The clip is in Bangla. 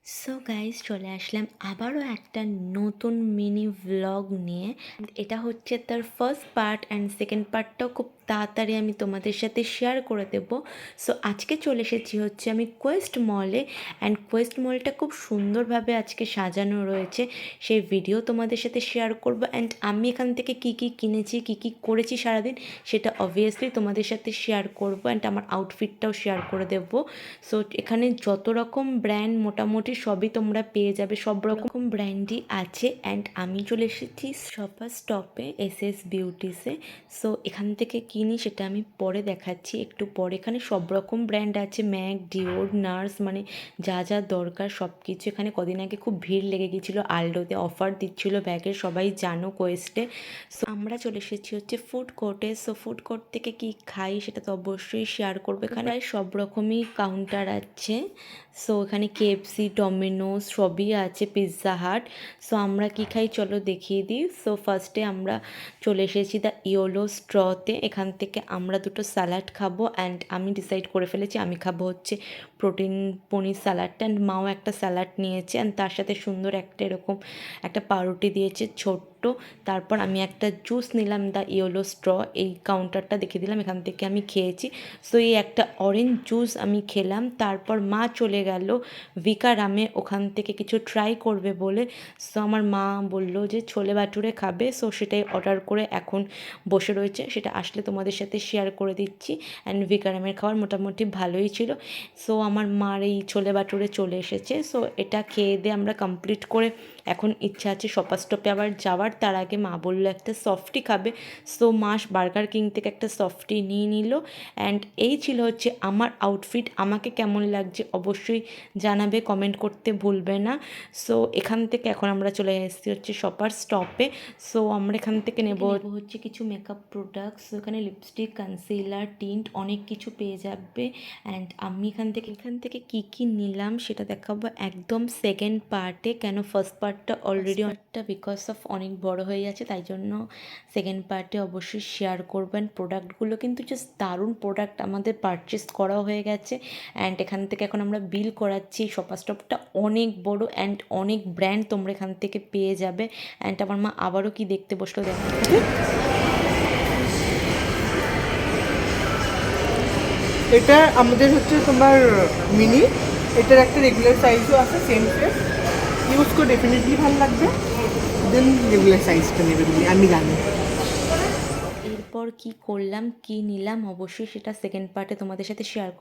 সো গাইস, চলে আসলাম আবারও একটা নতুন মিনি ভ্লগ নিয়ে। এটা হচ্ছে তার ফার্স্ট পার্ট, অ্যান্ড সেকেন্ড পার্টটাও খুব তাড়াতাড়ি আমি তোমাদের সাথে শেয়ার করে দেব। সো আজকে চলে এসেছি হচ্ছে আমি কোয়েস্ট মলে, অ্যান্ড কোয়েস্ট মলটা খুব সুন্দরভাবে আজকে সাজানো রয়েছে, সেই ভিডিও তোমাদের সাথে শেয়ার করব। অ্যান্ড আমি এখান থেকে কি কি কিনেছি, কি কি করেছি সারাদিন, সেটা অবভিয়াসলি তোমাদের সাথে শেয়ার করব, অ্যান্ড আমার আউটফিটটাও শেয়ার করে দেবো। সো এখানে যত রকম ব্র্যান্ড মোটামুটি সবই তোমরা পেয়ে যাবে, সব রকম ব্র্যান্ডই আছে। অ্যান্ড আমি চলে এসেছি শপার স্টপে, এস বিউটিসে। সো এখান থেকে কিনি সেটা আমি পরে দেখাচ্ছি, একটু পরে। এখানে সব রকম ব্র্যান্ড আছে, ম্যাক, ডিওর, নার্স, মানে যা যা দরকার সব কিছু। এখানে কদিন আগে খুব ভিড় লেগে গিয়েছিলো, আলডোতে অফার দিচ্ছিলো ব্যাগের, সবাই জানো কোয়েস্টে। সো আমরা চলে এসেছি হচ্ছে ফুড কোর্টে। সো ফুড কোর্ট থেকে কি খাই সেটা তো অবশ্যই শেয়ার করবো। এখানে প্রায় সব রকমই কাউন্টার আছে। সো এখানে কেএফসি, ডমিনোস সবই আছে, পিৎজা হাট। সো আমরা কি খাই চলো দেখিয়ে দিই। সো ফার্স্টে আমরা চলে এসেছি দ্য ইয়োলো স্ট্রতে। এখান থেকে আমরা দুটো স্যালাড খাবো, অ্যান্ড আমি ডিসাইড করে ফেলেছি আমি খাবো হচ্ছে প্রোটিন পনির স্যালাডটা। অ্যান্ড মাও একটা স্যালাড নিয়েছে, অ্যান্ড তার সাথে সুন্দর একটা এরকম একটা পাউরুটি দিয়েছে ছোট্ট। তারপর আমি একটা জুস নিলাম দ্য ইয়োলো স্ট্র, এই কাউন্টারটা দেখিয়ে দিলাম, এখান থেকে আমি খেয়েছি। সো এই একটা অরেঞ্জ জুস আমি খেলাম। তারপর মা চলে গেল ভিকারামে, ওখান থেকে কিছু ট্রাই করবে বলে। সো আমার মা বলল যে ছোলে ভাটুরে খাবে, সো সেটাই অর্ডার করে এখন বসে রয়েছে, সেটা আসলে তোমাদের সাথে শেয়ার করে দিচ্ছি। অ্যান্ড ভিকারামের খাবার মোটামুটি ভালোই ছিল। সো আমার মার এই ছোলে ভাটুরে চলে এসেছে। সো এটা খেয়ে দিয়ে আমরা কমপ্লিট করে এখন ইচ্ছা আছে শপার স্টপে আবার যাওয়ার। তার আগে মা বললো একটা সফটি খাবে। সো মা বার্গার কিং থেকে একটা সফটি নিয়ে নিল। অ্যান্ড এই ছিল হচ্ছে আমার আউটফিট। আমাকে কেমন লাগছে অবশ্যই জানাবে, কমেন্ট করতে ভুলবে না। সো এখান থেকে এখন আমরা চলে এসেছি হচ্ছে শপার স্টপে। সো আমরা এখান থেকে নেব হচ্ছে কিছু মেকআপ প্রোডাক্টস। এখানে লিপস্টিক, কনসিলার, টিন্ট অনেক কিছু পেয়ে যাবে। অ্যান্ড আমি এখান থেকে কী কী নিলাম সেটা দেখাবো একদম সেকেন্ড পার্টে। কেন ফার্স্ট পার্টটা অলরেডি বিকজ অফ অনেক বড় হয়ে যাচ্ছে, তাই জন্য সেকেন্ড পার্টে অবশ্যই শেয়ার করবেন। প্রোডাক্টগুলো কিন্তু জাস্ট দারুণ প্রোডাক্ট আমাদের পারচেস করা হয়ে গেছে। অ্যান্ড এখান থেকে এখন আমরা বিল করাচ্ছি। শপার স্টপটা অনেক বড়, অ্যান্ড অনেক ব্র্যান্ড তোমরা এখান থেকে পেয়ে যাবে। অ্যান্ড আমার মা আবারও কি দেখতে বসলো দেখো। এটা আমাদের হচ্ছে তোমার মিনি, এটার একটা রেগুলার সাইজও আছে, সেম সাইজ। ইউজ করে ডেফিনেটলি ভালো লাগবে, দেন রেগুলার সাইজটা নেবে তুমি, আমি জানি। এরপর কি করলাম, কি নিলাম অবশ্যই সেটা সেকেন্ড পার্টে তোমাদের সাথে শেয়ার করব।